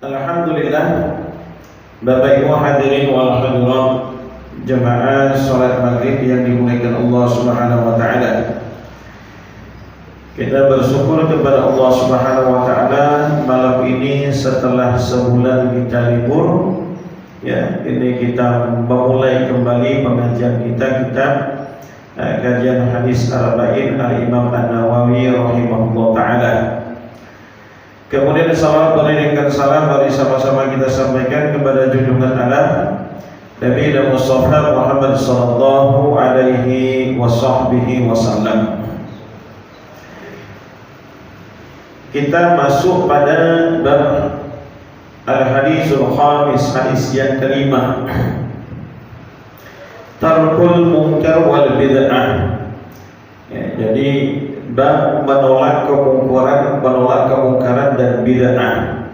Alhamdulillah, Bapak Ibu hadirin wal hadirat jemaah salat maghrib yang dimuliakan Allah Subhanahu wa taala. Kita bersyukur kepada Allah Subhanahu wa taala malam ini setelah sebulan kita libur. Ya, ini kita memulai kembali pengajian kita kajian hadis Arba'in Al-Imam An-Nawawi rahimahullah taala. Kemudian salawat beriringkan salam mari sama-sama kita sampaikan kepada junjungan alam Nabi Mustafa Muhammad sallallahu alaihi wasallam. Kita masuk pada bab al-hadisul khamis, hadis yang kelima. Tarkul munkar wal bid'ah. Ya, jadi bab menolak kemungkaran dan bid'ah.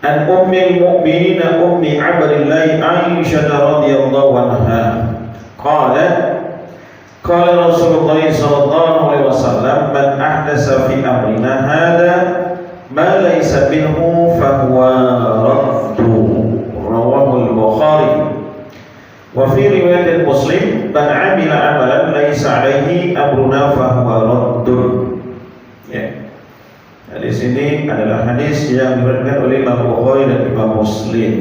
An ummil mu'minin ummi Abdillah Aisyah radhiyallahu anha qalat qala Rasulullah sallallahu alaihi wasallam man ahdatsa fi amrina hadha ma laysa minhu fa huwa raddu rawahu al-Bukhari. Wa fi riwayat Muslim man 'amila 'amalan laisa 'alaihi amruna fa huwa raddun. Ya. Hadis ini adalah hadis yang diriwayatkan oleh Imam Bukhari dan Imam Muslim.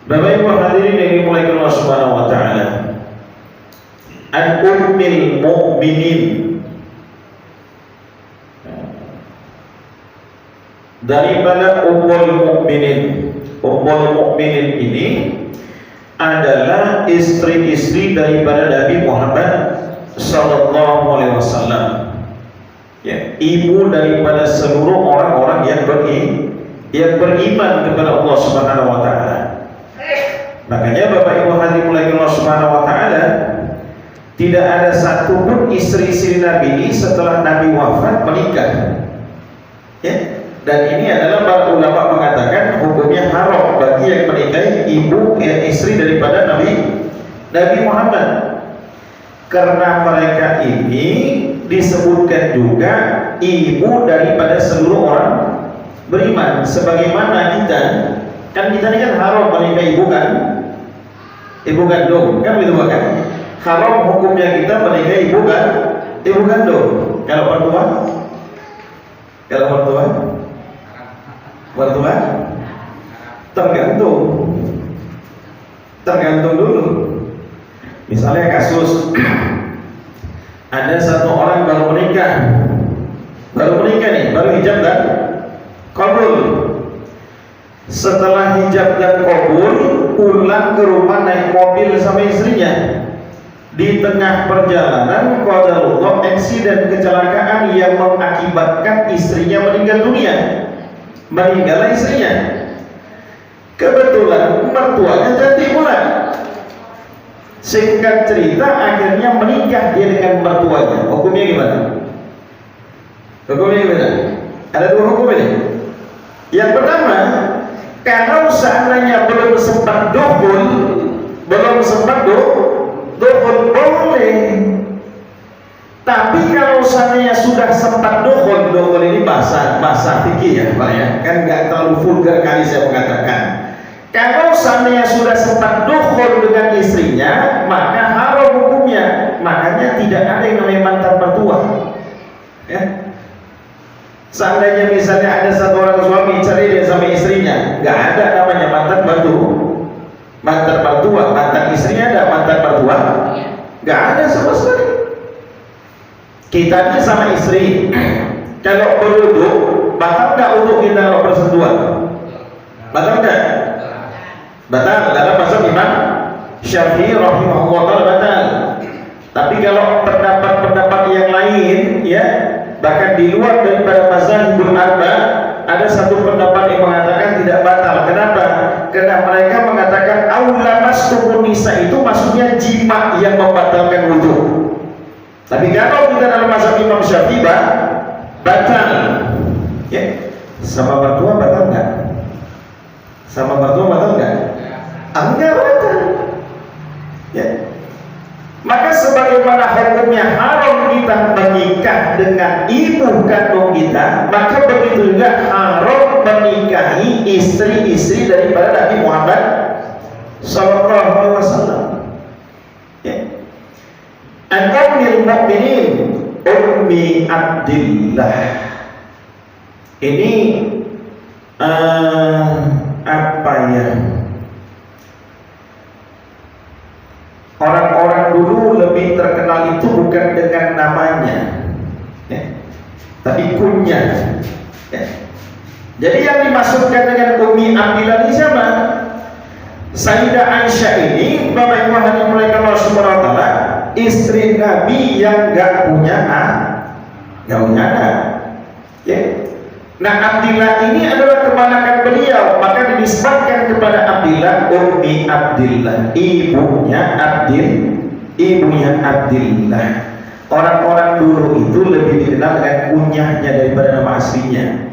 Bapak Ibu hadirin yang dimuliakan Allah Subhanahu wa taala. An ummil mu'minin, daripada ummul mu'minin. Ummul mu'minin ini adalah istri-istri daripada Nabi Muhammad sallallahu alaihi wasallam. Ya, ibu daripada seluruh orang-orang yang beriman kepada Allah Subhanahu wa taala. Makanya Bapak Ibu hadirin mulai Allah Subhanahu wa taala, tidak ada satupun istri-istri Nabi ini setelah Nabi wafat menikah. Ya. Dan ini adalah para ulama mengatakan hukumnya haram bagi yang menikahi ibu istri daripada Nabi Muhammad, karena mereka ini disebutkan juga ibu daripada seluruh orang beriman. Sebagaimana kita ini kan haram menikahi ibu kandung kan begitu kan? Haram hukumnya kita menikahi ibu kandung. Kalau mertua tergantung dulu. Misalnya kasus ada satu orang baru menikah nih, baru hijab dan qabul. Setelah hijab dan qabul, pulang ke rumah naik mobil sama istrinya. Di tengah perjalanan qadarullah eksiden kecelakaan yang mengakibatkan istrinya meninggal dunia. Meninggal istrinya. Kebetulan mertuanya cantik pula. Singkat cerita akhirnya menikah dia dengan mertuanya. Hukumnya gimana? Ada dua hukum ini. Yang pertama, kalau seandainya belum sempat dukhul boleh. Tapi kalau seandainya sudah sempat dukhul ini bahasa fikih ya Pak ya, kan nggak terlalu vulgar kali saya mengatakan. Kalau seandainya sudah sempat dukhul dengan istrinya, maka haram hukumnya. Makanya tidak ada yang namanya mantan mertua. Ya. Seandainya misalnya ada satu orang suami cerai dia sama istrinya, nggak ada namanya mantan mertua. Mantan istrinya ada, mantan mertua nggak ada sama sekali. Kita ini sama istri, kalau berwudu, batal nggak wudu kita kalau bersentuhan? Batal nggak? Batal. Dalam mazhab Imam Syafi'i rahimahullah taala batal. Tapi kalau pendapat yang lain, ya, bahkan di luar daripada mazhabul arba, ada satu pendapat yang mengatakan tidak batal. Kenapa? Karena mereka mengatakan aulamastukun nisa itu maksudnya jima yang membatalkan wudu. Tapi kalau kita dalam mazhab Imam Syafi'i batal. Ya, sama mertua batal nggak? Enggak batal. Ya. Maka sebagaimana hukumnya haram kita menikah dengan ibu kandung kita, maka menikahi istri-istri daripada Nabi Muhammad sallallahu alaihi wasallam. Ya. An Ummul Mukminin Ummi Abdillah. Ini apa ya? Orang-orang dulu lebih terkenal itu bukan dengan namanya, ya, tapi kunyah. Ya. Jadi yang dimaksudkan dengan Ummi Abdillah ini siapa? Sayyidah Aisyah ini, Bapak Ibu hadirin muliakan Allah Subhanahu wa taala, istri Nabi yang enggak punya anak. Ya. Nah, Abdillah ini adalah keponakan beliau, maka dinisbatkan kepada Abdillah Ummi Abdillah, ibunya Abdillah. Orang-orang dulu itu lebih dikenal dengan kunyahnya daripada nama aslinya.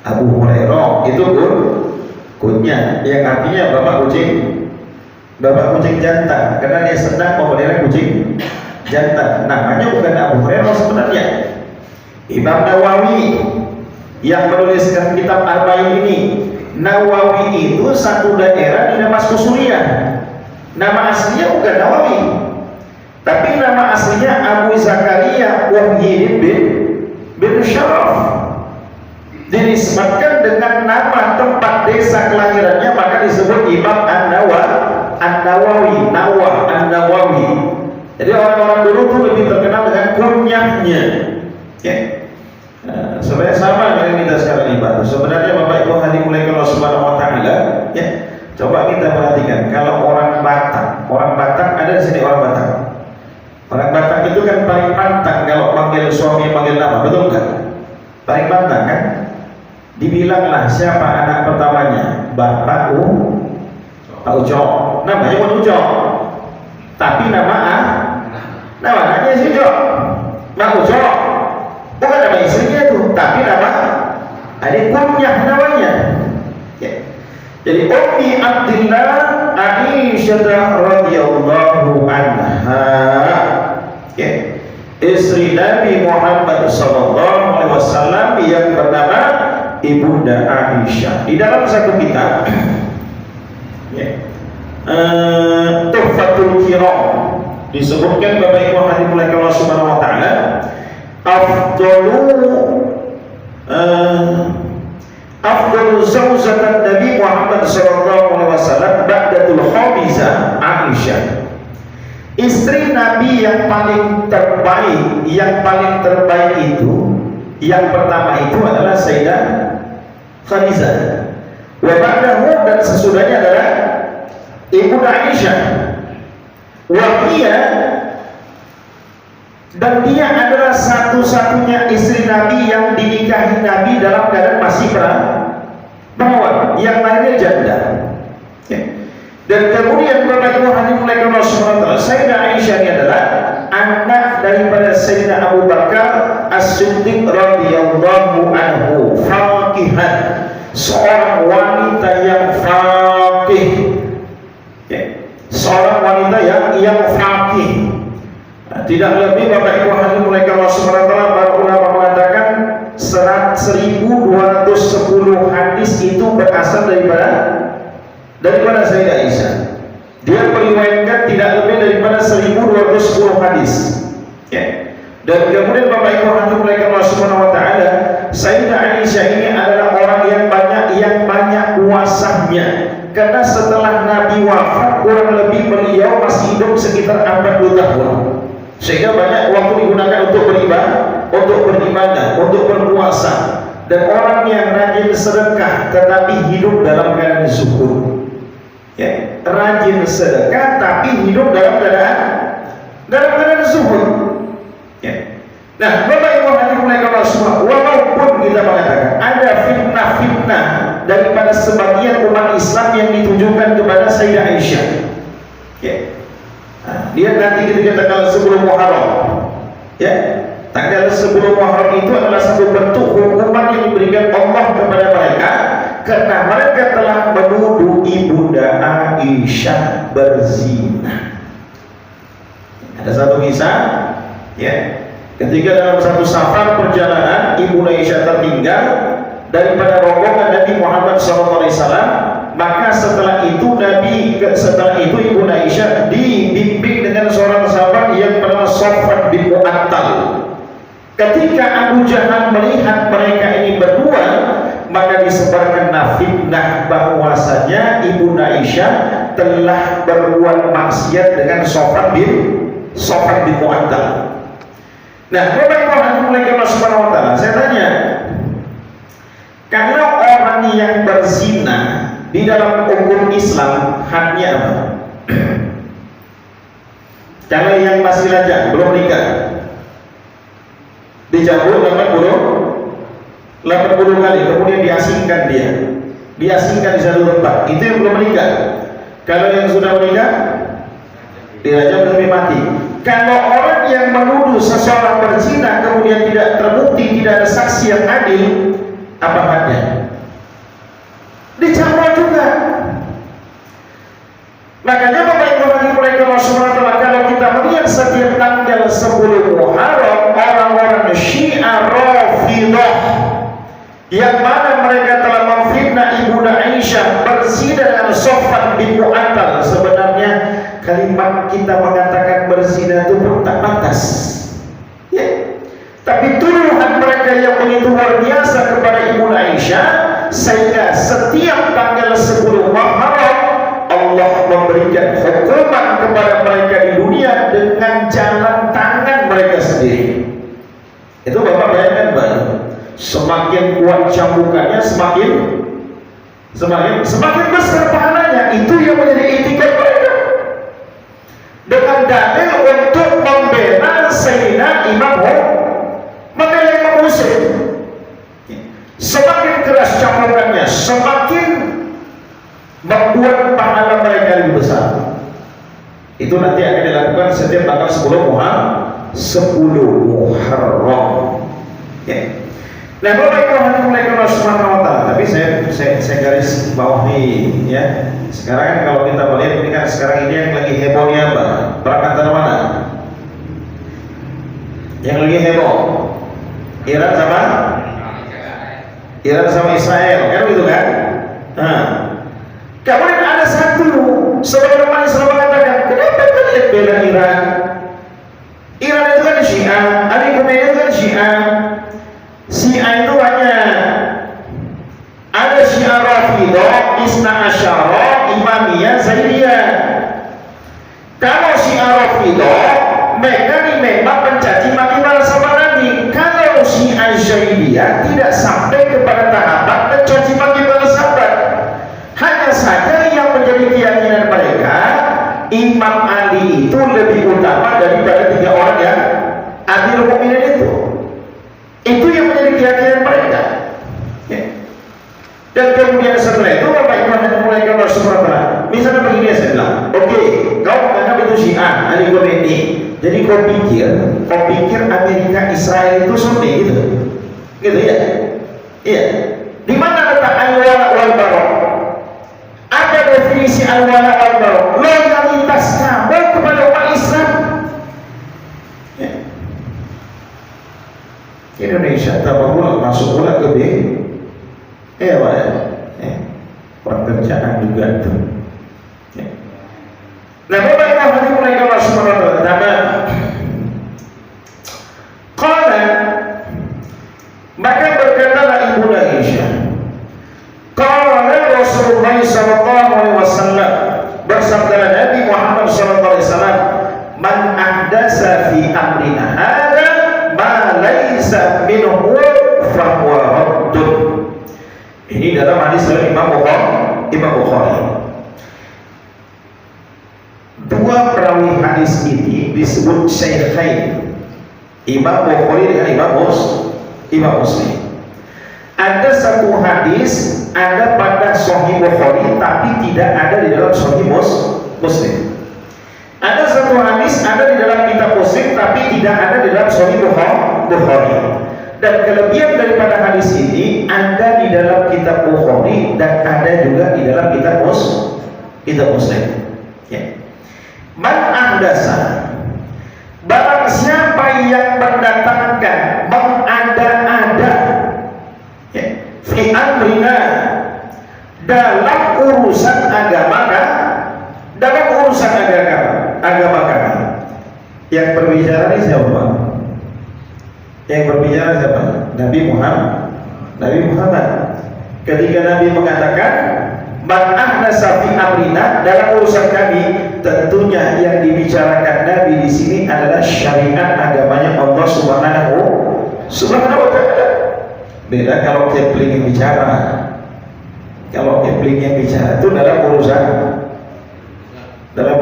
Abu Hurairah itu kunyah, yang artinya bapak kucing jantan, karena dia sedang memelihara kucing jantan. Namanya bukan Abu Hurairah sebenarnya. Imam Nawawi yang menuliskan kitab Arba'in ini, Nawawi itu satu daerah di Damaskus Suriah. Nama aslinya bukan Nawawi, tapi nama aslinya Abu Zakaria Muhyiddin bin Syaraf. Dinisbatkan dengan nama tempat desa kelahirannya, maka disebut Imam An-Nawawi. Jadi orang-orang dulu tuh lebih terkenal dengan kunyahnya. Ya. Sebenarnya sama dengan kita sekarang ibadah. Sebenarnya Bapak Ibu hadirin muliakan Allah Subhanahu wa taala, ya. Coba kita perhatikan, kalau orang Batak ada di sini orang Batak. Orang Batak itu kan paling pantang kalau panggil suami, panggil nama, betul enggak? Paling pantang kan? Dibilanglah siapa anak pertamanya? Pak Ucok. Namanya bukan Ucok, tapi nama anaknya si Ucok. Pak Ucok. Bukan nama istrinya itu, tapi nama adik kunyah namanya. Ya. Jadi Ummi Abdillah Aisyah radhiyallahu anha, ya, istri Nabi Muhammad sallallahu alaihi wasallam yang bernama Ibunda Aisyah. Di dalam satu kitab, ya, Tuhfatul Kiram, disebutkan Bapak Ibu hadirin muliakan Allah Subhanahu wa taala, afdalu zaujatan Nabi Muhammad sallallahu alaihi wasallam ba'datul Khadijah Aisyah. Istri Nabi yang paling terbaik itu, yang pertama itu adalah Sayyidah Khadijah. Wa ba'dahu, dan sesudahnya adalah Ibu Aisyah. Wa hiya, dan dia adalah satu-satunya istri Nabi yang dinikahi Nabi dalam keadaan masih perawan, yang lainnya janda. Ya. Dan kemudian Bapak Ibu hadirin muliakan Allah Subhanahu wa taala, Sayyidah Aisyah ini adalah anak daripada Sayyidina Abu Bakar As-Siddiq radhiyallahu anhu, faqihan, seorang wanita yang faqih. Ya. Seorang wanita yang faqih. Tidak lebih Bapak Ibu hadirin muliakan Allah Subhanahu wa taala, para ulama mengatakan 1210 hadis itu berasal daripada Sayyidah Aisyah. Dia meriwayatkan tidak lebih daripada 1210 hadis. Ya. Dan kemudian Bapak Ibu hadirin muliakan Allah Subhanahu wa taala, Sayyidah Aisyah ini adalah orang yang banyak puasanya. Karena setelah Nabi wafat, kurang lebih beliau masih hidup sekitar 40 tahun. Sehingga banyak waktu digunakan untuk beribadah, untuk berpuasa. Dan orang yang rajin sedekah tetapi hidup dalam keadaan zuhud. Ya, rajin sedekah tapi hidup dalam keadaan zuhud. Ya. Nah, Bapak Ibu hadirin muliakan Allah semua, walaupun kita mengatakan ada fitnah-fitnah daripada sebagian umat Islam yang ditujukan kepada Sayyidah Aisyah. Ya. Nah, dia nanti ketika tanggal 10 Muharram, ya, tanggal 10 Muharram itu adalah satu bentuk hukuman yang diberikan Allah kepada mereka karena mereka telah menuduh Ibunda Aisyah berzina. Ada satu kisah, ya, ketika dalam satu safar perjalanan Ibunda Aisyah tertinggal daripada rombongan Nabi Muhammad SAW. Maka setelah itu Ibu Aisyah dibimbing dengan seorang sahabat yang bernama Safwan bin Mu'attal. Ketika Abu Jahal melihat mereka ini berdua, maka disebarkan fitnah bahwasanya Ibu Aisyah telah berbuat maksiat dengan Safwan bin Mu'attal. Nah, Bapak-Ibu Allah Subhanahu wa taala, saya tanya, kalau orang yang berzina di dalam hukum Islam hadnya apa? Kalau yang masih lajang belum nikah dicambuk 80 kali, kemudian diasingkan di satu tempat, itu yang belum menikah. Kalau yang sudah menikah dirajam sampai mati. Kalau orang yang menuduh seseorang berzina kemudian tidak terbukti, tidak ada saksi yang adil, apa hadnya? Dicambuk juga. Makanya Bapak-Ibu Allah Subhanahu wa taala, kalau kita melihat setiap tanggal 10 Muharram, orang-orang Syiah Rafidah yang mana mereka telah memfitnah Ibu Aisyah berzina dengan Safwan bin Mu'attal. Sebenarnya kalimat kita mengatakan berzina itu pun tak pantas, ya. Tapi tuduhan mereka yang begitu luar biasa kepada Ibu Aisyah, sehingga setiap tanggal 10 Muharram Allah memberikan hukuman kepada mereka di dunia dengan jalan tangan mereka sendiri. Itu Bapak bayangkan, Pak. Semakin kuat cambukannya, semakin besar pahalanya. Itu yang menjadi etikat mereka. Dengan dalil untuk membela Sayyidina Imam maka yang mengusir. Semakin keras cambukannya, semakin membuat pahala mereka lebih besar. Itu nanti akan dilakukan setiap tanggal 10 Muharram. Ya. Nah, Bapak-Ibu Allah Subhanahu wa taala, tapi saya garis bawahi, ya. Sekarang kan kalau kita melihat ini kan sekarang ini yang lagi hebohnya apa? Perangkatan mana? Yang lagi heboh Iran sama Israel, kan gitu kan? Nah, kemudian ada satu sebagaimana Islam mengatakan, kenapa kalian bela Iran? Iran itu kan Syiah, Ali Khamenei itu kan Syiah. Syiah itu hanya ada Syiah Rafidah, Isna Asyara, Imamiyah, Zaidiyah. Kalau Syiah Rafidah, mereka ini memang mencaci maki para sahabat Nabi. Kalau Syiah Zaidiyah tidak sampai kepada tahapan mencaci maki para sahabat. Hanya saja yang menjadi keyakinan mereka, Imam Ali itu lebih utama daripada 3 orang yang Amirul Mukminin itu. Itu yang menjadi keyakinan mereka. Ya. Dan kemudian setelah itu Bapak-Ibu mulai kalau sebenarnya, misalnya begini saya bilang, oke, kau menganggap itu Syiah, Ali Khamenei. Jadi kau pikir Amerika Israel itu Sunni gitu ya? Iya. Di mana letak al-wala wal bara? Ada definisi al-wala wal bara, loyalitas kamu kepada umat Islam. Ya. Indonesia tambah pula masuk pula ke Pak ya. Pekerjaan juga itu. Ya. Nah, Bapak-Ibu mulai Allah Subhanahu wa taala. Qala, maka berkatalah Ibu Aisyah, qala Rasulullah sallallahu alaihi wasallam, bersabda Nabi Muhammad sallallahu alaihi wasallam, man ahdasa fi amrina hadza ma laisa minhu fa huwa raddun. Ini dalam hadis dari Imam Bukhari. Dua perawi hadis ini disebut Syaikhain, Imam Bukhari dengan Imam Muslim. Ada satu hadis ada pada Sahih Bukhari tapi tidak ada di dalam Sahih Muslim. Ada satu hadis ada di dalam kitab Muslim tapi tidak ada di dalam Sahih Bukhari. Dan kelebihan daripada hadis ini ada di dalam kitab Bukhari dan ada juga di dalam kitab Muslim. Ya. Man ahdasa, barang siapa yang mendatangkan, mengada-ada, ya, fi amrina, dalam urusan agama kami. Yang berbicara ini siapa? Yang berbicara siapa? Nabi Muhammad. Ketika Nabi mengatakan man ahdasa fi amrina, dalam urusan kami, tentunya yang dibicarakan Nabi di sini adalah syariat agamanya Allah Subhanahu wa taala. Beda kalau Kepling yang bicara. Kalau Kepling yang bicara itu dalam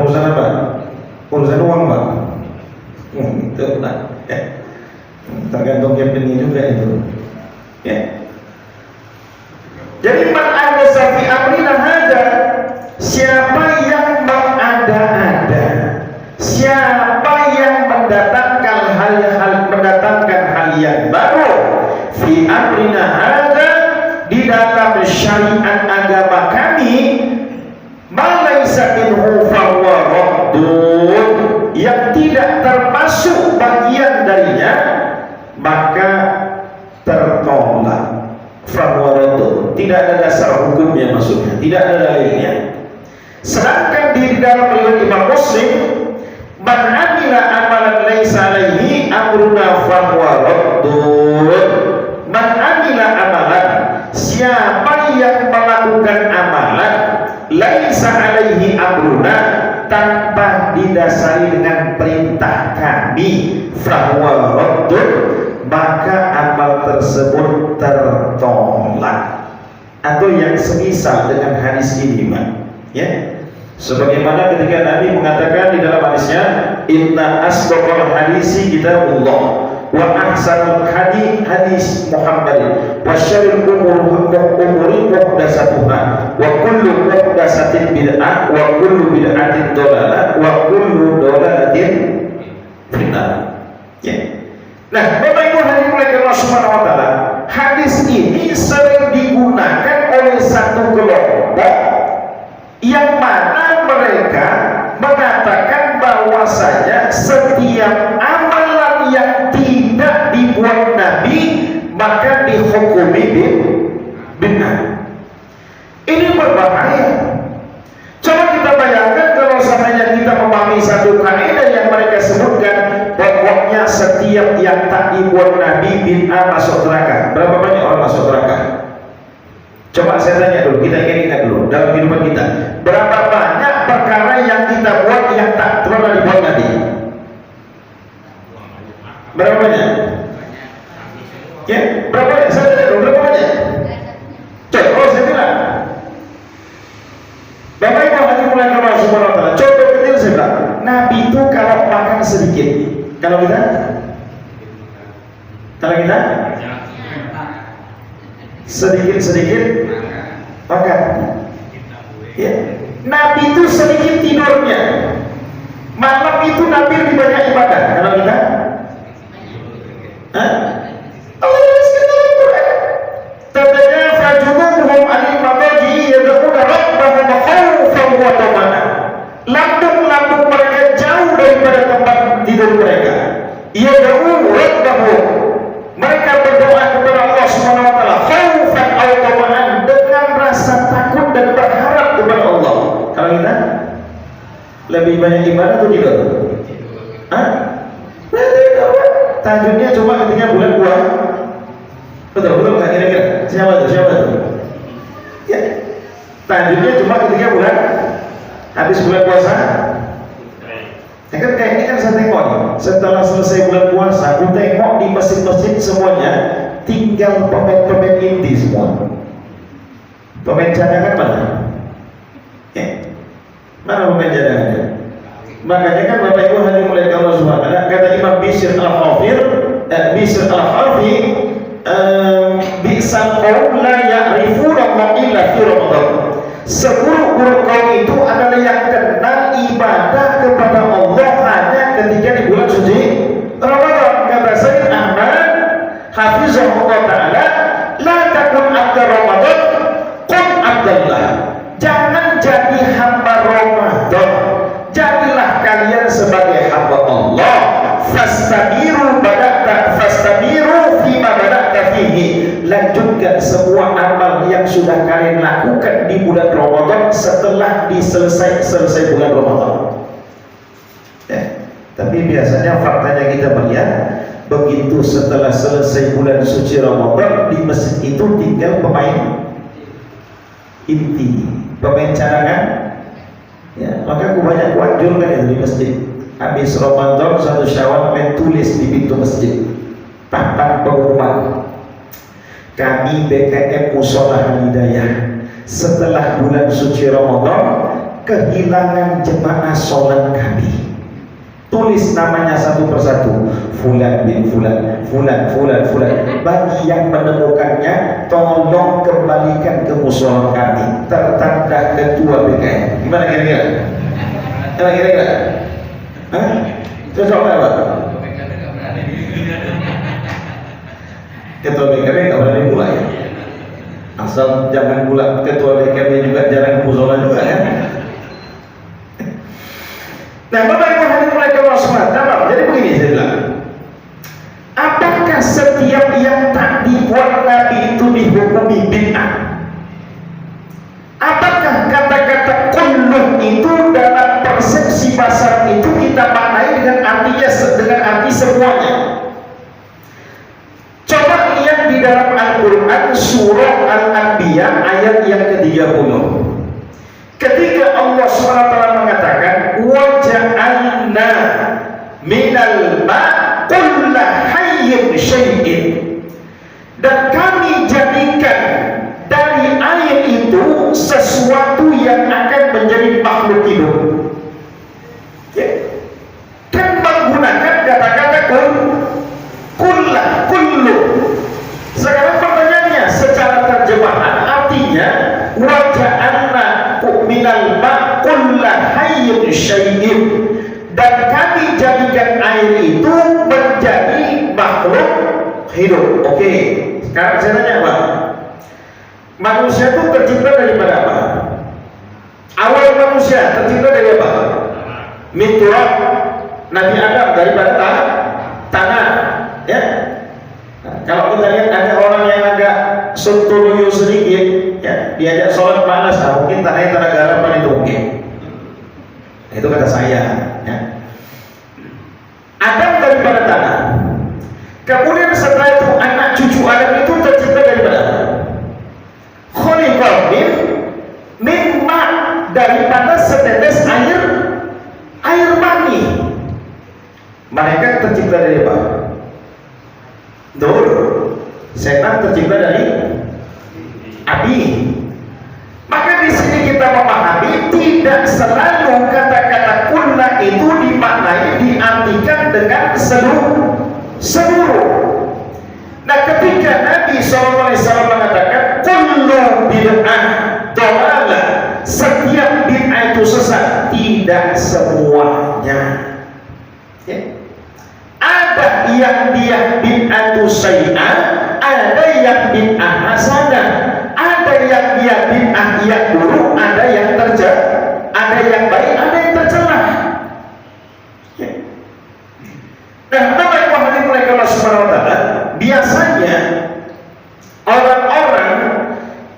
urusan apa? Urusan uang, Pak. Itu lah. Tergantung Keplingnya juga itu. Ya. Jadi man ahdasa fi amrina hada, siapa yang mengada-ada, siapa yang mendatangkan hal yang baru fi amrina hada, di dalam syariat agama kami, malaysa minhu fahuwa raddun, yang tidak termasuk bagian darinya, maka tertolak. Fahuwa raddun, tidak ada dasar hukumnya, maksudnya tidak ada dalilnya. Sedangkan di dalam riwayat Imam Muslim, man amila amalan laisa alaihi amruna fahuwa raddun. Man amila amalan, siapa yang melakukan amalan laisa alaihi amruna, tanpa didasari dengan perintah kami, fahuwa raddun, maka amal tersebut tertolak. Atau yang semisal dengan hadis ini, ya. Sebagaimana ketika Nabi mengatakan di dalam hadisnya, inna asdaqal hadisi kitabullah, wa ahsanul hadis Muhammad, wa syarrul umuri muhdatsatuha, wa kullu muhdatsatin bid'ah, wa kullu bid'atin dhalalah, wa kullu dhalalatin finnar. Ya. Nah, Bapak Ibu hadirin oleh Allah Subhanahu wa taala, hadis ini sering digunakan oleh satu kelompok yang mana mereka mengatakan bahwasanya setiap amalan yang tidak dibuat Nabi maka dihukumi bid'ah. Ini berbahaya. Coba kita bayangkan kalau seandainya kita memahami satu kaidah yang mereka sebutkan, pokoknya setiap yang tak dibuat Nabi bid'ah masuk neraka. Berapa banyak orang masuk neraka? Coba saya tanya dulu, kita ingat dulu dalam kehidupan kita, berapa banyak perkara yang kita buat yang tak pernah dibuat Nabi? Berapa banyak? Ya, berapa banyak? Saya tanya dulu, berapa banyak? Contoh saya bilang, Bapak Ibu hadirin mulai Allah Subhanahu wa taala, contoh kecil saya bilang, Nabi itu kalau makan sedikit, kalau kita sedikit makan. Ya. Nabi itu sedikit tidurnya, malam itu Nabi lebih banyak ibadah. Kalau kita, Allah jelaskan dalam Quran, tatajaffa junubuhum 'anil madaji yad'una rabbahum khawfan wa tama'an. Lambung-lambung mereka jauh daripada tempat tidur mereka. Yad'u rabbahum, mereka berdoa kepada Allah Subhanahu wa taala khaufan aw tama'an, dengan rasa takut dan berharap kepada Allah. Kalau kita lebih banyak ibadah atau tidur? Tahajudnya cuma ketika bulan puasa. Betul nggak kira-kira? Siapa tuh? Ya, tahajudnya cuma ketika bulan habis bulan puasa. Ya kan kayak ini kan saya tengok nih, setelah selesai bulan puasa, aku tengok di masjid-masjid semuanya tinggal pemain-pemain inti semua. Pemain cadangan mana? Mana pemain cadangannya? Makanya kan Bapak Ibu hadirin mulai Allah Subhanahu wa taala, kata Imam Bishr al-Harfi, bi'sal qaum la ya'rifuna ma illa fi Ramadan. Seburuk-buruk kaum itu adalah yang kenal ibadah kepada Allah hanya ketika di bulan suci Ramadan. Kata Sayyid Ahmad hafizahullah ta'ala, la takun abda Ramadan, kun abdallah. Jangan jadi hamba Ramadan, jadilah kalian sebagai hamba Allah. Fastabiru fima bada'ta fihi, lanjutkan semua amal sudah kalian lakukan di bulan Ramadan setelah selesai bulan Ramadan. Ya. Tapi biasanya faktanya kita melihat begitu setelah selesai bulan suci Ramadan di masjid itu tinggal pemain inti, pemain cadangan. Ya, maka aku banyak kuanjurkan itu di masjid. Habis Ramadan 1 Syawal main tulis di pintu masjid, papan pengumuman, kami BKM Musholah Hidayah setelah bulan suci Ramadan kehilangan jemaah sholat kami. Tulis namanya satu persatu, Fulan bin Fulan, Fulan, Fulan, Fulan. Bagi yang menemukannya, tolong kembalikan ke musholah kami. Tertanda ketua BKM. Gimana kira-kira? Gimana kira-kira? Hah? Cocok nggak, Pak? Ketua BKM nggak berani mulai. Asal jangan mulai ketua BKM juga jarang ke musholah juga ya. Nah, Bapak Ibu hadirin mulai ke Allah SWT. Jadi begini saya bilang, apakah setiap yang tak dibuat Nabi itu dihukumi bid'ah? Apakah kata-kata kulluh itu dalam persepsi pasar itu kita maknai dengan arti semuanya? Coba lihat di dalam Al-Quran surah Al-Anbiya ayat yang ke-30. Ketika Allah SWT mengatakan waja'alna minal ma' kulla hayyin syai'in, dan kami jadikan dari air itu sesuatu yang akan menjadi makhluk hidup. Ya. Kan menggunakan kata-kata kullu. Sekarang pertanyaannya secara terjemahan artinya waja'alna minal ma' kulla hayyin syai'in, dan kami jadikan air itu menjadi makhluk hidup. Oke, sekarang saya tanya, Pak, manusia itu tercipta daripada apa? Awal manusia tercipta dari apa? Min turab. Nabi Adam daripada tanah, ya. Nah, kalau kita lihat ada orang yang agak sunturuyu sedikit, ya, diajak sholat panas, mungkin tanahnya tanah garapan itu mungkin. Itu kata saya, ya. Adam daripada tanah. Kemudian setelah itu anak cucu Adam itu tercipta daripada khuliqa min ma', daripada setetes air mani. Mereka tercipta dari apa? Nur. Setan tercipta dari api. Maka di sini kita memahami tidak selalu kata-kata kulla itu dimaknai diartikan dengan seluruh. Nah, ketika Nabi SAW mengatakan kullu bid'ah dhalalah, setiap bid'ah itu sesat, tidak semuanya. Ya. Ada yang dia bid'ah itu syai'ah, ada yang bid'ah hasanah, ada yang dia bid'ah yang buruk, ada yang baik, ada yang tercela. Ya. Nah, Bapak Ibu hadirin mulai ke Allah Subhanahu wa taala, biasanya orang-orang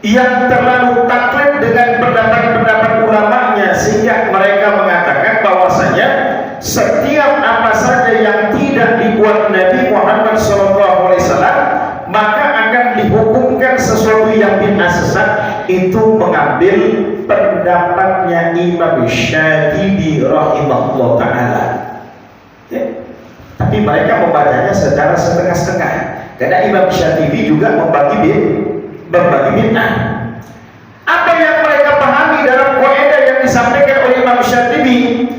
yang terlalu taklid dengan pendapat-pendapat ulamanya sehingga mereka mengatakan bahwasanya setiap apa saja yang tidak dibuat Nabi Muhammad SAW maka akan dihukumkan sesuatu yang bid'ah sesat, itu mengambil pendapatnya Imam Syafi'i rahimahullah ta'ala. Ya. Tapi mereka membacanya secara setengah-setengah, karena Imam Syafi'i juga membagi bid'ah. Apa yang mereka pahami dalam kaidah yang disampaikan oleh Imam Syafi'i,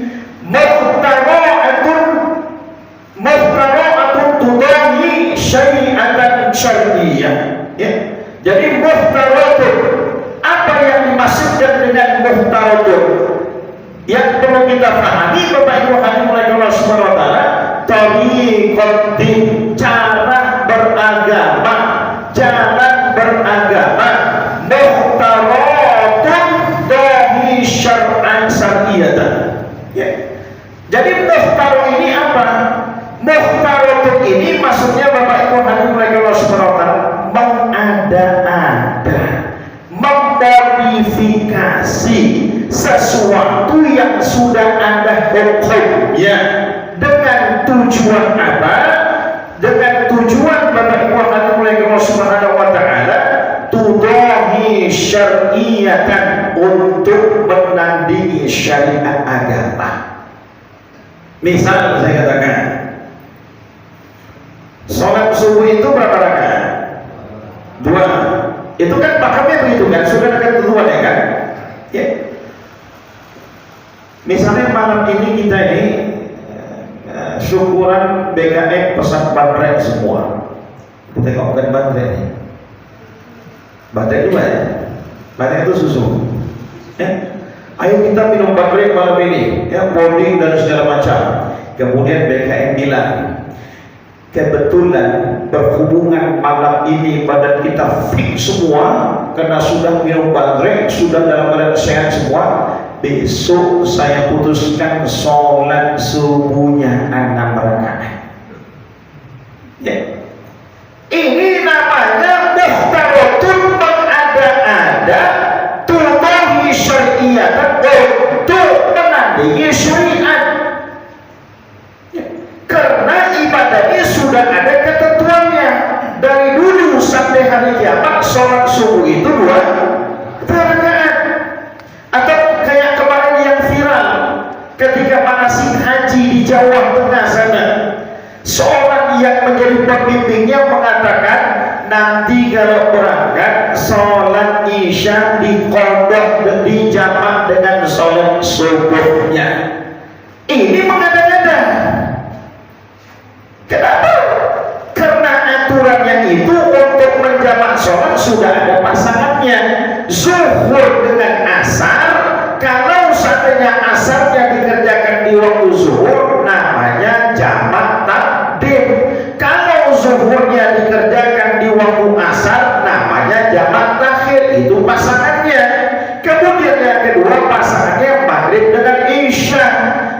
muhtara'atun tudahi syai'atan syar'iyyah. Ya. Jadi muhtara'atun, apa yang dimaksudkan dengan muhtara'atun? Yang perlu kita pahami, Bapak Ibu hadirin mulai Allah Subhanahu wa taala, tariqatin, cara beragama, muhtaratun dahi syar'an syar'iyatan. Ya. Jadi muhtarat ini apa? Muhtaratun ini maksudnya Bapak Ibu hadirin mulai Allah Subhanahu wa taala mengada-ada, sudah ada hukumnya. Dengan tujuan apa? Dengan tujuan Bapak Ibu Allah Subhanahu wa taala tudahi syar'iyatan, untuk menandingi syariat agama. Misal saya katakan, sholat subuh itu berapa rakaat? 2. Itu kan pakemnya begitu kan, sudah ada ketentuan ya kan? Ya. Misalnya malam ini kita ini syukuran BKM pesan baterai semua. Kita bukan baterai, baterai juga ya. Baterai itu susu. Ayo kita minum baterai malam ini, ya, bonding dan segala macam. Kemudian BKM bilang, kebetulan berhubungan malam ini badan kita fit semua karena sudah minum baterai, sudah dalam keadaan sehat semua. Besok saya putuskan sholat subuhnya 6 rakaat. Ya. Ini namanya muhtaratun, mengada-ada tudahi syar'iyatan, untuk menandingi syariat. Ya. Karena ibadah ini sudah ada ketentuannya. Dari dulu sampai hari kiamat sholat subuh itu 2 rakaat. Atau kayak kemarin yang viral ketika manasik haji di Jawa Tengah sana, seorang yang menjadi pembimbingnya mengatakan nanti kalau berangkat sholat isya diqadha dan dijamak dengan sholat subuhnya. Ini mengada-ngada. Kenapa? Karena aturannya itu untuk menjamak sholat sudah ada pasangannya. Zuhur dengan asar, kalau seandainya asarnya dikerjakan di waktu zuhur, namanya jamak takdim. Kalau zuhurnya dikerjakan di waktu asar, namanya jamak takhir. Itu pasangannya. Kemudian yang kedua, pasangannya maghrib dengan isya.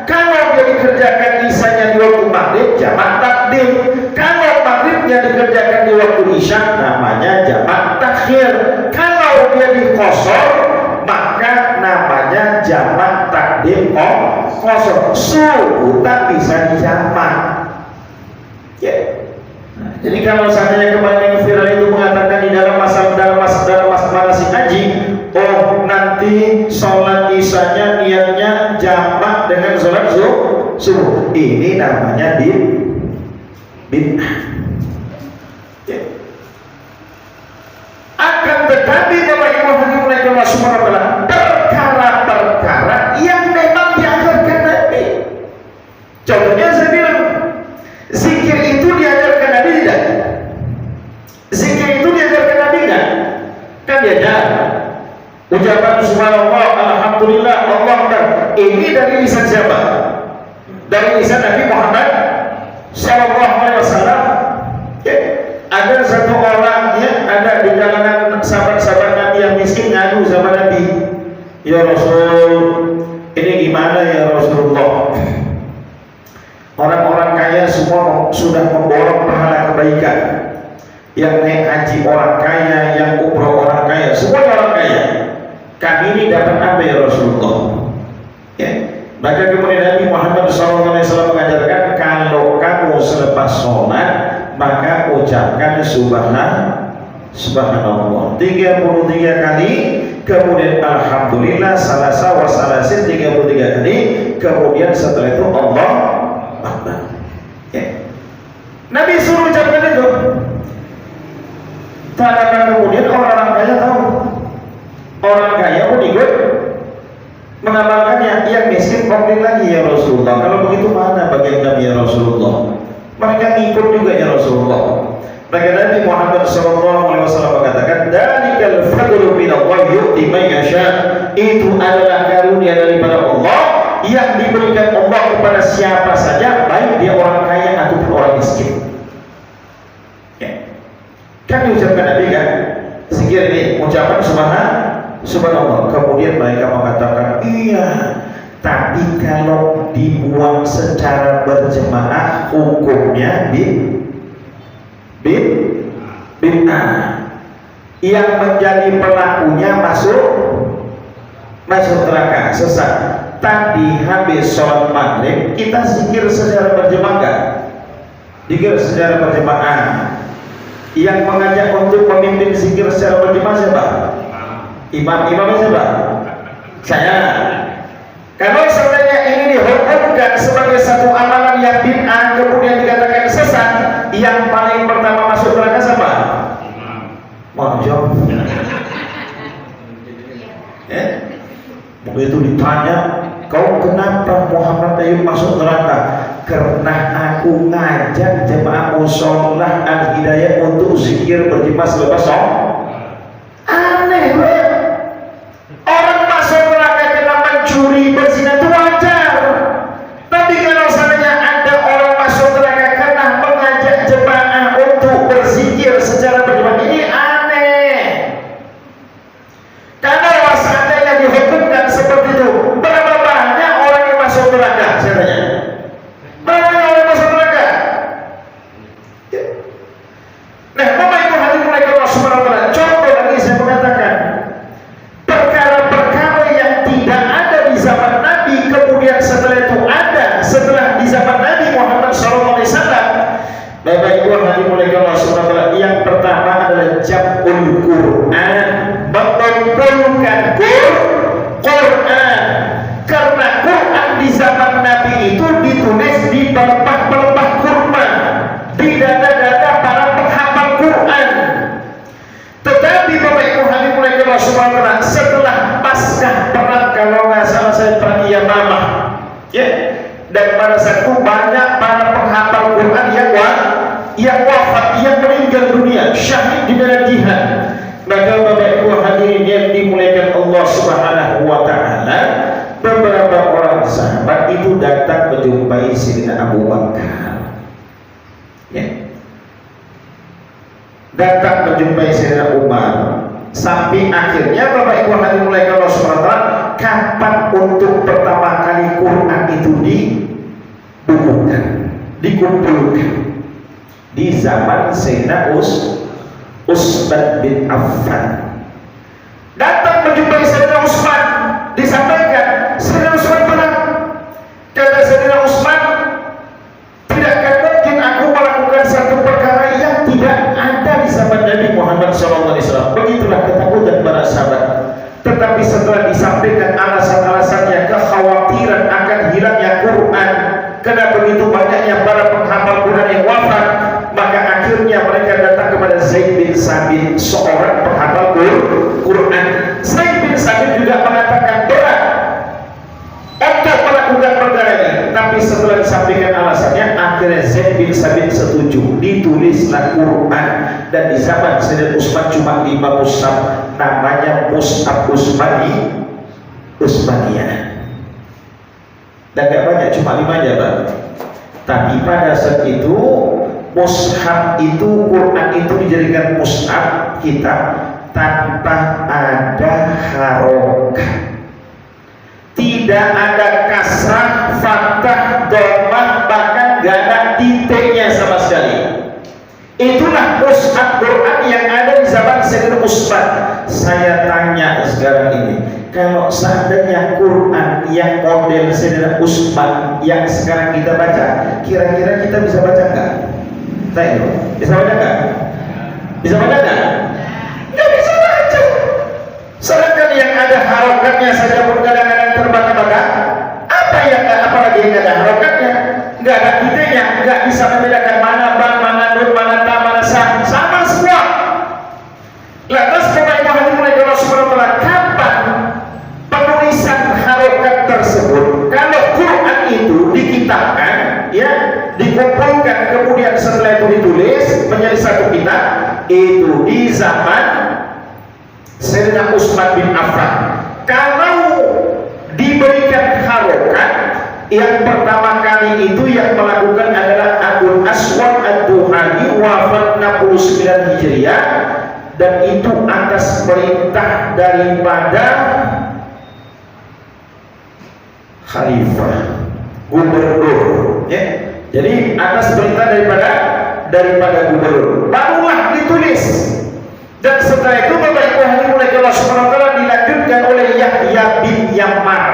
Kalau dia dikerjakan isyanya di waktu maghrib, jamak takdim. Kalau maghribnya dikerjakan di waktu isya, namanya jamak takhir. Kalau dia dikosor, maka namanya jamak takdim kosor. Subuh tak bisa dijamak. Ya. Jadi kalau seandainya kemarin yang viral itu mengatakan di dalam masa manasik haji, oh nanti sholat isyanya niatnya jamak dengan sholat subuh. Ini namanya bid'ah. Ya. Akan tetapi Bapak Ibu Allah Subhanahu wa taala, perkara-perkara yang memang diajarkan Nabi. Contohnya saya bilang, zikir itu diajarkan Nabi tidak? Zikir itu diajarkan Nabi tidak? Kan diajar. Ucapan subhanallah, alhamdulillah, Allah Akbar. Ini dari lisan siapa? Dari lisan Nabi Muhammad sallallahu alaihi wasallam. Ya. Ada satu orang, ya, ada di kalangan sahabat-sahabat Nabi yang miskin ngadu sama Nabi, ya Rasul, ini gimana ya Rasulullah? Orang-orang kaya semua sudah memborong pahala kebaikan. Yang naik haji orang kaya, yang umroh orang kaya, semuanya orang kaya. Kami ini dapat apa ya Rasulullah? Ya. Maka kemudian Nabi Muhammad SAW mengajarkan, kalau kamu selepas sholat, maka ucapkan subhanallah 33 kali, kemudian alhamdulillah salasa wa salasin 33 kali, kemudian setelah itu Allah Akbar. Ya. Nabi suruh ucapkan itu. Karena kemudian orang-orang kaya tahu, orang kaya pun ikut mengamalkannya. Yang miskin komplain lagi, ya Rasulullah, kalau begitu mana bagian kami ya Rasulullah? Mereka ngikut juga ya Rasulullah. Maka Nabi Muhammad SAW mengatakan, "Dzalikal fadlu minallah yu'ti man yasha." Itu adalah karunia daripada Allah yang diberikan Allah kepada siapa saja, baik dia orang kaya ataupun orang miskin. Ya. Kan diucapkan Nabi kan? Zikir ini ucapan subhanallah. Kemudian mereka mengatakan, iya, tapi kalau dibuat secara berjemaah hukumnya bid'ah. Yang menjadi pelakunya masuk neraka, sesat. tadi habis sholat maghrib kita zikir secara berjemaah, zikir secara berjemaah. Yang mengajak untuk memimpin zikir secara berjemaah siapa? Imamnya siapa? Saya. Kalau sebenarnya ini dihukumkan sebagai satu amalan yang bid'ah kemudian dikatakan sesat, yang paling pertama masuk neraka siapa? Mohon jawab. Begitu ditanya, kau kenapa Muhammad Ayub masuk neraka? Karena aku ngajak jemaah musholah Al-Hidayah untuk zikir berjemaah selepas sholat. Aneh, bro. Orang masuk neraka karena mencuri, berzina itu wajar. Tapi kalau seandainya ada orang masuk neraka karena mengajak jemaah untuk berzikir secara berjemaah, ini aneh. Karena seandainya dihukumkan seperti itu, berapa banyak orang yang masuk neraka? Saya tanya. Berapa banyak orang masuk neraka? Nah, Bapak Ibu hadirin mulai Allah Subhanahu wa taala. Contoh lagi saya mengatakan, perkara-perkara yang tidak ada di zaman Nabi kemudian setelah itu ada setelah di zaman Nabi Muhammad SAW. Bapak Ibu hadirin mulai Allah Subhanahu wa taala. Yang pertama adalah jam'ul Quran, mengumpulkan Quran. Karena Quran di zaman Nabi itu ditulis di pelepah-pelepah kurma, di dada-dada para penghafal Quran. Tetapi Bapak Ibu hadirin mulai Allah Subhanahu wa taala, setelah pasca perang, kalau nggak salah saya perang Yamamah, ya, dan pada saat itu banyak para penghafal Quran yang wafat, yang meninggal dunia, syahid di medan jihad. Maka Bapak Ibu hadirin yang dimuliakan Allah Subhanahu wa taala, beberapa orang sahabat itu datang menjumpai Sayyidina Abu Bakar. Ya. Datang menjumpai Sayyidina Umar. Sampai akhirnya Bapak Ibu hadirin mulai Allah Subhanahu wa taala, kapan untuk pertama kali Quran itu dibukukan, dikumpulkan? Di zaman Sayyidina Utsman bin Affan. Datang menjumpai Sayyidina Utsman, disampaikan Sayyidina Utsman tenang. Kata Sayyidina Utsman, tidak akan mungkin aku melakukan satu perkara yang tidak ada di zaman Nabi Muhammad SAW. Begitulah ketakutan para sahabat. Tetapi setelah disampaikan alasan-alasannya, kekhawatiran akan hilangnya Quran karena begitu banyaknya para penghafal Quran yang wafat, maka akhirnya mereka datang kepada Zaid bin Sabit, seorang penghafal Quran. Zaid bin Sabit juga mengatakan berat untuk melakukan perkara ini, tapi setelah disampaikan alasannya, akhirnya Zaid bin Sabit setuju. Ditulislah Quran, dan di zaman Sayyidina Utsman cuma 5 mushaf, namanya Mushaf Utsmaniyah. Dan gak banyak, cuma 5 aja, Pak. Tapi pada saat itu mushaf itu, Quran itu dijadikan mushaf kita tanpa ada harokat, tidak ada kasrah, fathah, dhammah, bahkan gak ada titiknya sama sekali. Itulah mushaf Quran yang ada di zaman Sayyidina Utsman. Saya tanya sekarang ini, kalau seandainya Quran yang model Sayyidina Utsman yang sekarang kita baca, kira-kira kita bisa baca nggak? Tanya, bisa baca nggak? Bisa baca nggak? Nggak bisa baca. Sedangkan yang ada harokatnya saja pun kadang-kadang terbata-bata. Apa yang nggak? Apalagi yang nggak ada harokatnya, nggak ada titiknya, nggak bisa membedakan mana bang, mana nur, mana ta, mana sa, sama semua. Lantas Bapak Ibu hadirin mulai Allah Subhanahu wa taala, kapan penulisan harokat tersebut? Kalau Quran itu dikitabkan, ya, dikumpulkan, kemudian setelah itu ditulis menjadi satu kitab, itu di zaman Sayyidina Utsman bin Affan. Kalau diberikan harokat, yang pertama kali itu yang melakukan adalah Abul Aswad Ad-Duhani, wafat 69 Hijriah, dan itu atas perintah daripada khalifah, gubernur, ya. Jadi atas perintah daripada gubernur, barulah ditulis. Dan setelah itu Bapak Ibu hadirin mulai Allah Subhanahu wa taala dilanjutkan oleh Yahya bin Yammar.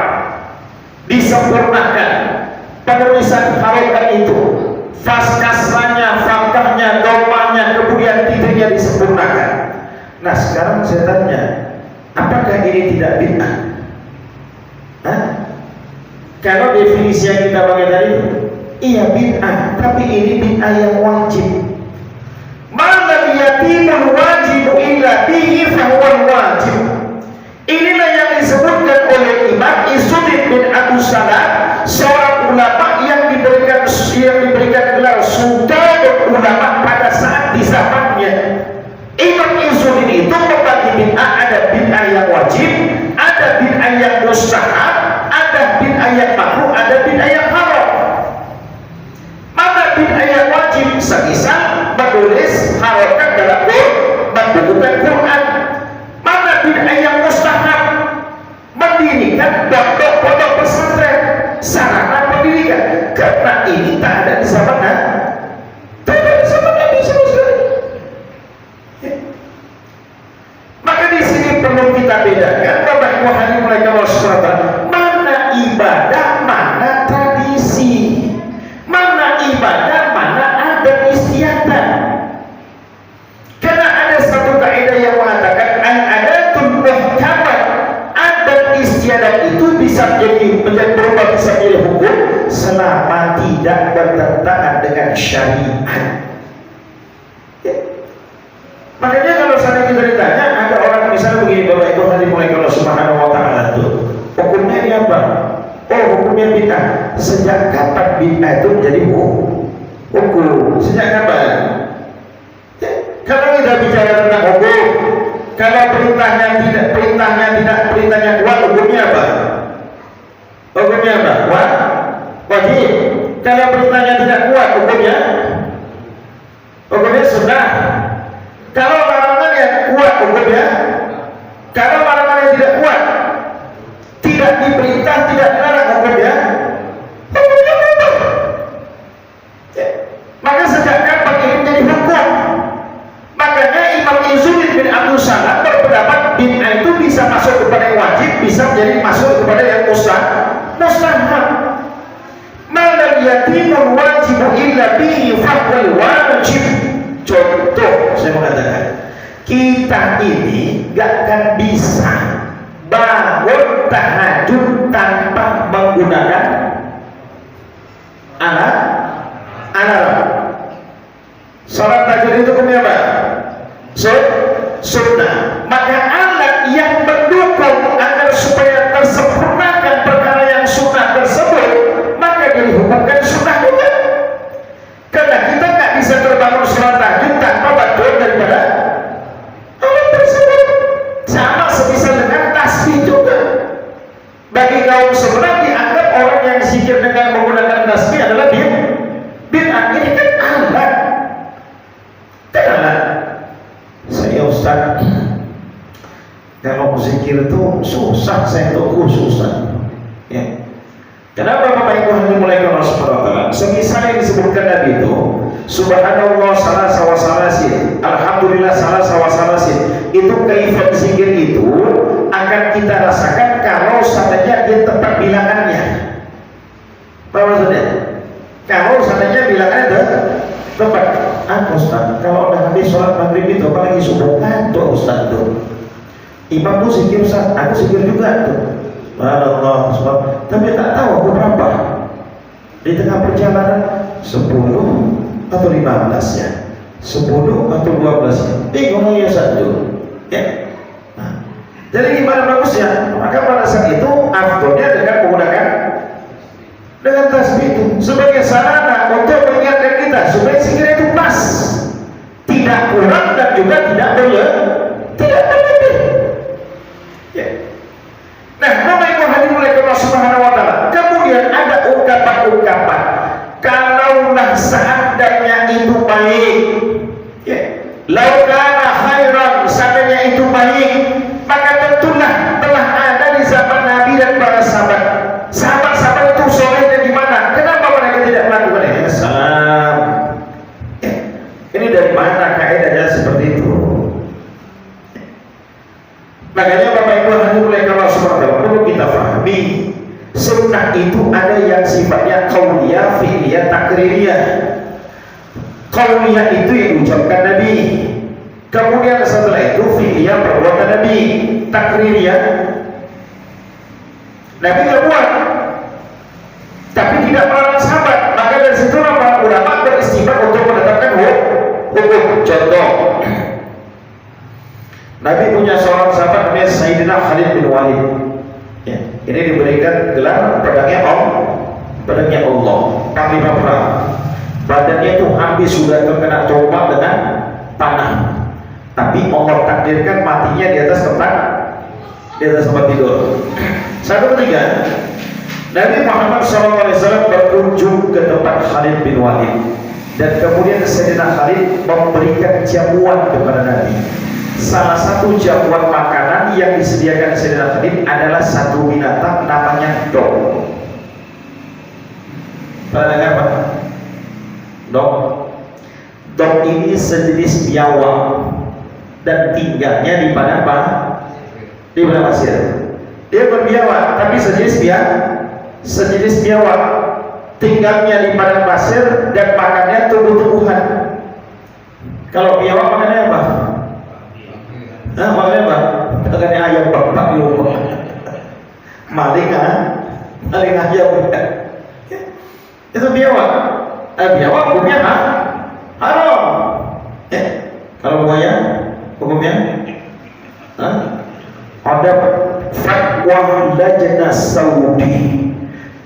Nah sekarang saya tanya, apakah ini tidak bid'ah? Kalau definisi yang kita pakai tadi, iya bid'ah, tapi ini bid'ah yang wajib. Maka yatimul wajib illa bihi fahuwal wajib. Inilah yang disebutkan oleh Imam Izzuddin bin Abu Salam, seorang ulama yang diberikan gelar sultan ulama pada saat di zamannya. Imam Izzuddin itu membagi bid'ah, ada bid'ah yang wajib, ada bid'ah yang mustahab, ada bid'ah yang makruh, ada bid'ah yang haram. Mana bid'ah yang wajib? Semisal menulis harokat dalam membukukan Quran. Mana bid'ah yang mustahab? Mendirikan pondok pesantren, sarana pendidikan. Karena ini tak ada di zaman Nabi sama sekali. Maka di sini perlu kita bedakan Bapak Ibu hadirin mereka mana ibadah, mana tradisi, mana ibadah, mana adat istiadat. Karena ada satu kaidah yang mengatakan al-adatul muhkamah, adat istiadat itu bisa menjadi berubah, bisa menjadi hukum selama tidak bertentangan dengan syariat. Makanya kalau saya kita ditanya, ada orang misalnya begini, Bapak Ibu hadirin mulai kalau Subhanahu wa ta'ala itu hukumnya ini apa? Oh, hukumnya bid'ah. Sejak kapan bid'ah itu menjadi hukum? Sejak kapan? Ya, kalau kita bicara tentang hukum, kalau perintahnya kuat, hukumnya apa? Hukumnya apa? Wajib. Kalau perintahnya tidak kuat, hukumnya sunnah. Kalau larangan yang kuat, hukumnya. Kalau larangan yang tidak kuat, tidak diperintah, tidak dilarang, hukumnya apa? Maka sejak kapan ini menjadi hukum? Makanya Imam Izzuddin bin Abdul Salam berpendapat bid'ah itu bisa masuk kepada yang wajib, bisa menjadi masuk kepada yang mustahab. Malam yatimul wajib illa bihi fahuwal wajib. Contoh, saya mengatakan kita ini gak akan bisa bangun tahajud tanpa menggunakan alarm. Salat tahajud itu hukumnya apa? Sunnah. Maka alat yang mendukung agar supaya tersempurnakan perkara yang sunnah tersebut, maka dihukumkan sunnah juga. Karena kita nggak bisa terbangun salat tahajud tanpa bantuan daripada alat tersebut. Sama semisal dengan tasbih juga. Bagi kaum sebelah dianggap orang yang zikir dengan menggunakan tasbih adalah bid'ah. Ini kan alat. Saya Ustaz, kalau zikir itu susah, saya tuh susah. Ya. Kenapa Bapak Ibu hadirin mulai Allah Subhanahu wa ta'ala? Semisal yang disebutkan Nabi itu, Subhanallah salasa wa salasin, Alhamdulillah salasa wa salasin. Itu kaifat zikir itu akan kita rasakan kalau seandainya dia tepat bilangannya. Apa maksudnya? Kalau seandainya bilangannya tepat. Ustaz, kalau udah habis sholat maghrib itu apalagi subuh, ngantuk Ustaz tuh. Imam tuh zikir Ustaz, aku zikir juga tuh. Allah Subhanahu. Tapi tak tahu aku berapa. Di tengah perjalanan 10 atau 15 ya, 10 atau 12 ya. Bingung ya Ustaz tuh. Ya. Nah, jadi gimana bagusnya? Maka pada saat itu afdolnya dengan menggunakan tasbih itu sebagai sarana untuk mengingatkan kita supaya zikir itu pas, tidak kurang dan juga tidak berlebih. Ya. Nah, Bapak Ibu hadirin mulai Allah Subhanahu wa ta'ala. Kemudian ada ungkapan-ungkapan, kalaulah seandainya itu baik, ya, laukana khairan, seandainya itu baik, maka tentulah telah ada di zaman Nabi dan para sahabat. Sahabat-sahabat itu solehnya gimana? Kenapa mereka tidak melakukan ini? Salam. Ya. Ini dari mana kaidahnya seperti itu? Makanya Bapak Ibu hadirin mulai Allah Subhanahu wa ta'ala, perlu kita pahami sunnah itu ada yang sifatnya qauliyah, fi'liyah, takririyah. Qauliyah itu yang diucapkan Nabi, Kemudian setelah itu fi'liyah perbuatan Nabi, takririyah. Nabi nggak buat, tapi tidak melarang sahabat. Maka dari situ para ulama beristimbat untuk menetapkan hukum. Contoh, Nabi punya seorang sahabat namanya Sayyidina Khalid bin Walid. Ya, ini diberikan gelar pedangnya Allah, panglima perang. Badannya itu habis sudah terkena tombak dengan panah, tapi Allah takdirkan matinya di atas tempat tidur. Satu ketiga, Nabi Muhammad SAW berkunjung ke tempat Khalid bin Walid, dan kemudian Sayyidina Khalid memberikan jamuan kepada Nabi. Salah satu jamuan makanan yang disediakan Sayyidina Khalid adalah satu binatang namanya dog. Pernah dengar Pak? Dog ini sejenis biawak dan tinggalnya di padang pasir. Dia berbiawak, tapi sejenis biawak, tinggalnya di padang pasir dan makannya tumbuh-tumbuhan. Kalau biawak makannya apa? Makannya apa? Makannya ayam bakar di rumah. Maling ayam. Itu biawak. Biawak hukumnya haram. Kalau buaya hukumnya ada fatwa Lajnah Saudi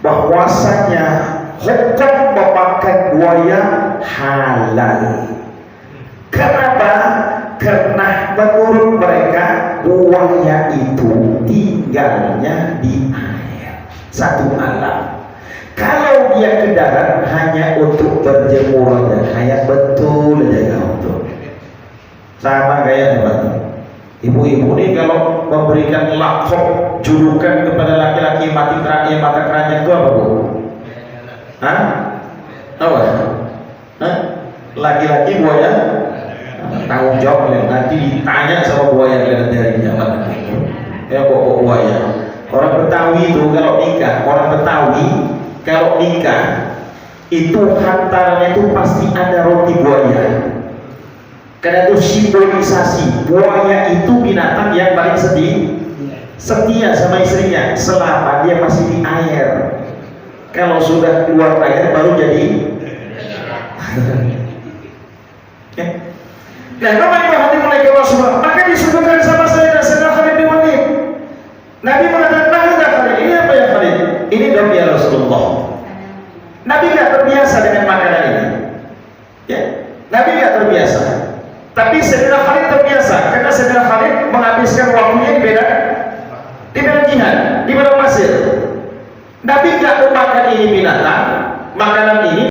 bahwasanya hukum memakan buaya halal. Kenapa? Karena menurut mereka buaya itu tinggalnya di air, satu alam. Kalau dia ke darat hanya untuk berjemur dan kayak betul aja untuk sama kayak ibu-ibu ini kalau memberikan lakop julukan kepada laki-laki mata keranjang itu apa Bu? Apa? Laki-laki buaya tanggung jawab nanti ditanya sama buaya dari zaman ya pokok buaya. Orang Betawi itu kalau nikah itu hantarannya itu pasti ada roti buaya. Karena itu simbolisasi buaya itu binatang yang paling setia sama istrinya selama dia masih di air. Kalau sudah keluar air baru jadi. Nah, namanya hati mulai Rasulullah. Maka disebutkan sama saya dan Sayyidina Khalid bin Walid. Nabi mengatakan, "Nah, Khalid, ini apa ya Khalid? Ini dong ya Rasulullah." Nabi tidak terbiasa dengan makanan ini. Ya, Nabi tidak terbiasa. Tapi Sayyidina Khalid terbiasa karena Sayyidina Khalid menghabiskan waktunya di medan jihad, di padang pasir. Nabi tidak memakan ini binatang, makanan ini